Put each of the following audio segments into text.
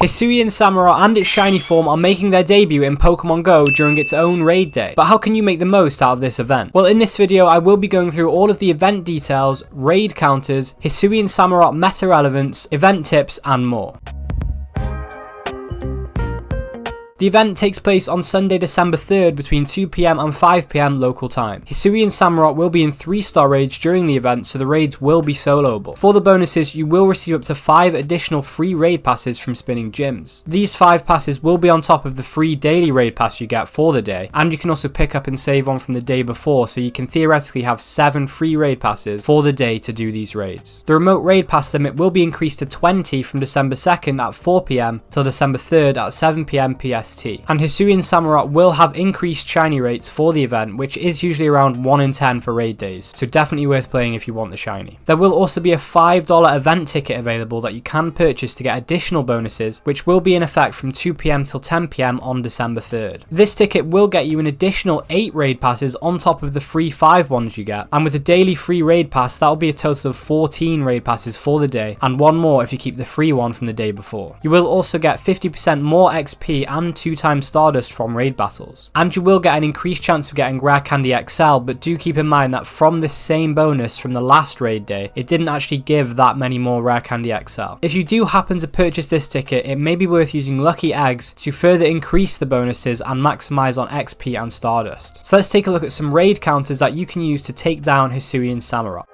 Hisuian Samurott and its shiny form are making their debut in Pokemon Go during its own raid day. But how can you make the most out of this event? Well, in this video I will be going through all of the event details, raid counters, Hisuian Samurott meta relevance, event tips and more. The event takes place on Sunday, December 3rd between 2 PM and 5 PM local time. Hisuian Samurott will be in 3-star raids during the event, so the raids will be soloable. For the bonuses, you will receive up to 5 additional free raid passes from spinning gyms. These 5 passes will be on top of the free daily raid pass you get for the day, and you can also pick up and save one from the day before, so you can theoretically have 7 free raid passes for the day to do these raids. The remote raid pass limit will be increased to 20 from December 2nd at 4 PM till December 3rd at 7 PM PST. And Hisuian Samurott will have increased shiny rates for the event, which is usually around 1 in 10 for raid days, so definitely worth playing if you want the shiny. There will also be a $5 event ticket available that you can purchase to get additional bonuses, which will be in effect from 2 PM till 10 PM on December 3rd. This ticket will get you an additional 8 raid passes on top of the free 5 ones you get, and with a daily free raid pass that will be a total of 14 raid passes for the day, and 1 more if you keep the free one from the day before. You will also get 50% more XP and 2 times Stardust from raid battles. And you will get an increased chance of getting Rare Candy XL, but do keep in mind that from this same bonus from the last raid day, it didn't actually give that many more Rare Candy XL. If you do happen to purchase this ticket, it may be worth using Lucky Eggs to further increase the bonuses and maximize on XP and Stardust. So let's take a look at some raid counters that you can use to take down Hisuian Samurott.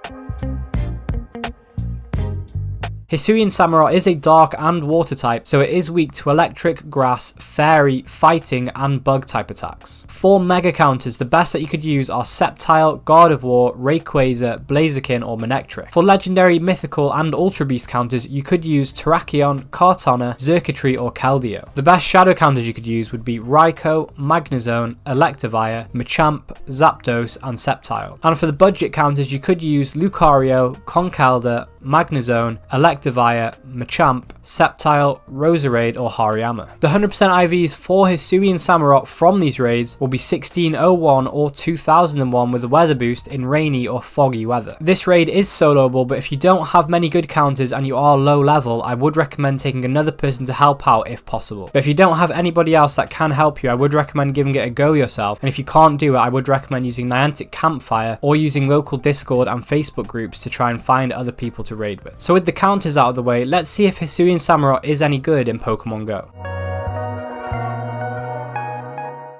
Hisuian Samurott is a dark and water type, so it is weak to electric, grass, fairy, fighting and bug type attacks. For mega counters, the best that you could use are Sceptile, God of War, Rayquaza, Blaziken or Manectric. For legendary, mythical and ultra beast counters, you could use Terrakion, Kartana, Xurkitree or Keldeo. The best shadow counters you could use would be Raikou, Magnezone, Electivire, Machamp, Zapdos and Sceptile. And for the budget counters, you could use Lucario, Conkeldurr, Magnezone, Electivire, Machamp, Sceptile, Roserade or Hariyama. The 100% IVs for Hisuian Samurott from these raids will be 1601 or 2001 with a weather boost in rainy or foggy weather. This raid is soloable, but if you don't have many good counters and you are low level, I would recommend taking another person to help out if possible. But if you don't have anybody else that can help you, I would recommend giving it a go yourself, and if you can't do it, I would recommend using Niantic Campfire or using local Discord and Facebook groups to try and find other people to raid with. So with the counters out of the way, let's see if Hisuian Samurott is any good in Pokemon Go.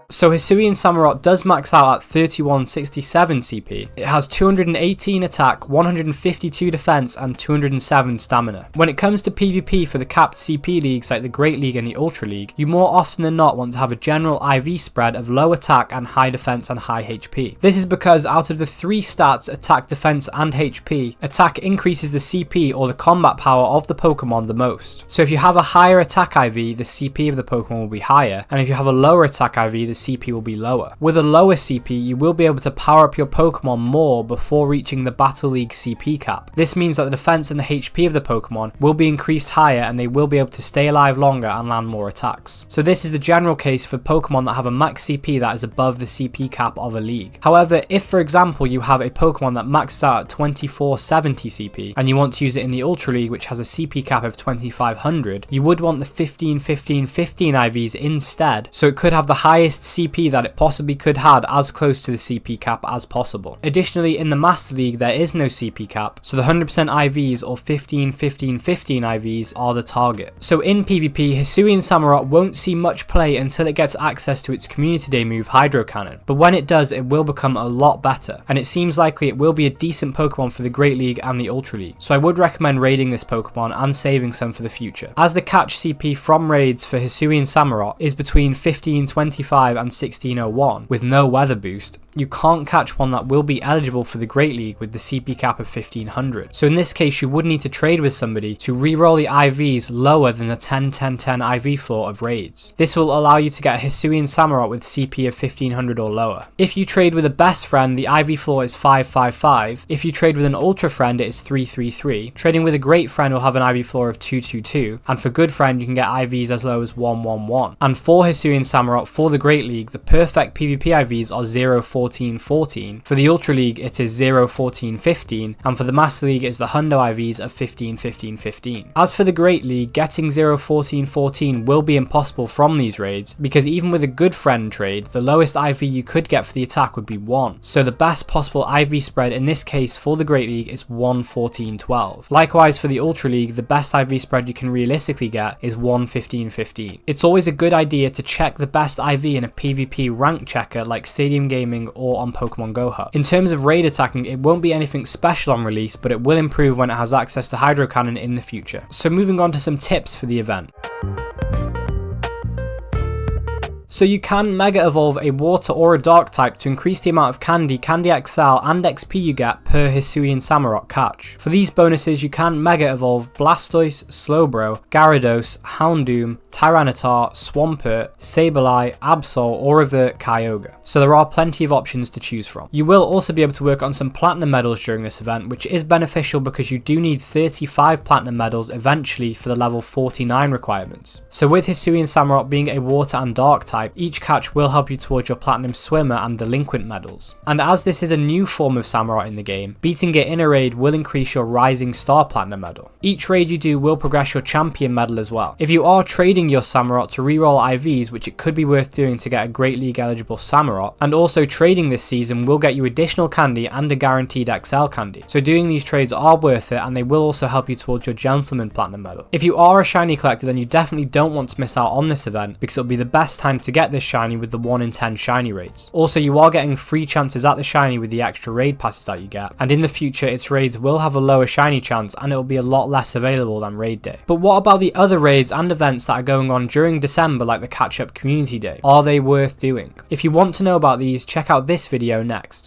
So Hisuian Samurott does max out at 3167 CP. It has 218 attack, 152 defense and 207 stamina. When it comes to PvP for the capped CP leagues like the Great League and the Ultra League, you more often than not want to have a general IV spread of low attack and high defense and high HP. This is because out of the 3 stats, attack, defense and HP, attack increases the CP or the combat power of the Pokemon the most. So if you have a higher attack IV, the CP of the Pokemon will be higher, and if you have a lower attack IV, the CP will be lower. With a lower CP, you will be able to power up your Pokemon more before reaching the Battle League CP cap. This means that the defense and the HP of the Pokemon will be increased higher and they will be able to stay alive longer and land more attacks. So this is the general case for Pokemon that have a max CP that is above the CP cap of a league. However, if for example you have a Pokemon that maxes out at 2470 CP and you want to use it in the Ultra League which has a CP cap of 2500, you would want the 15-15-15 IVs instead, so it could have the highest CP that it possibly could have as close to the CP cap as possible. Additionally, in the Master League there is no CP cap, so the 100% IVs or 15-15-15 IVs are the target. So in PvP, Hisuian Samurott won't see much play until it gets access to its Community Day move Hydro Cannon, but when it does, it will become a lot better, and it seems likely it will be a decent Pokemon for the Great League and the Ultra League, so I would recommend raiding this Pokemon and saving some for the future. As the catch CP from raids for Hisuian Samurott is between 1525 and 1601 with no weather boost, you can't catch one that will be eligible for the Great League with the CP cap of 1500. So in this case, you would need to trade with somebody to reroll the IVs lower than the 10-10-10 IV floor of raids. This will allow you to get a Hisuian Samurott with CP of 1500 or lower. If you trade with a best friend, the IV floor is 555. If you trade with an ultra friend, it is 333. Trading with a great friend will have an IV floor of 222. And for good friend, you can get IVs as low as 111. And for Hisuian Samurott, for the Great League, the perfect PvP IVs are 040 14-14. For the Ultra League it is 0-14-15, and for the Master League it's the Hundo IVs of 15-15-15. As for the Great League, getting 0-14-14 will be impossible from these raids, because even with a good friend trade, the lowest IV you could get for the attack would be 1. So the best possible IV spread in this case for the Great League is 1-14-12. Likewise for the Ultra League, the best IV spread you can realistically get is 1-15-15. It's always a good idea to check the best IV in a PvP rank checker like Stadium Gaming or on Pokemon Go Hub. In terms of raid attacking, it won't be anything special on release, but it will improve when it has access to Hydro Cannon in the future. So moving on to some tips for the event. So you can Mega Evolve a Water or a Dark type to increase the amount of Candy, Candy XL and XP you get per Hisuian Samurott catch. For these bonuses you can Mega Evolve Blastoise, Slowbro, Gyarados, Houndoom, Tyranitar, Swampert, Sableye, Absol or Revert Kyogre. So there are plenty of options to choose from. You will also be able to work on some Platinum medals during this event, which is beneficial because you do need 35 Platinum medals eventually for the level 49 requirements. So with Hisuian Samurott being a Water and Dark type, each catch will help you towards your Platinum Swimmer and Delinquent medals. And as this is a new form of Samurott in the game, beating it in a raid will increase your Rising Star Platinum medal. Each raid you do will progress your Champion medal as well. If you are trading your Samurott to reroll IVs, which it could be worth doing to get a Great League eligible Samurott, and also trading this season will get you additional candy and a guaranteed XL candy. So doing these trades are worth it, and they will also help you towards your Gentleman Platinum medal. If you are a shiny collector, then you definitely don't want to miss out on this event, because it'll be the best time to get this shiny with the 1 in 10 shiny raids. Also, you are getting free chances at the shiny with the extra raid passes that you get, and in the future its raids will have a lower shiny chance and it will be a lot less available than raid day. But what about the other raids and events that are going on during December, like the Catch Up Community Day? Are they worth doing? If you want to know about these, check out this video next.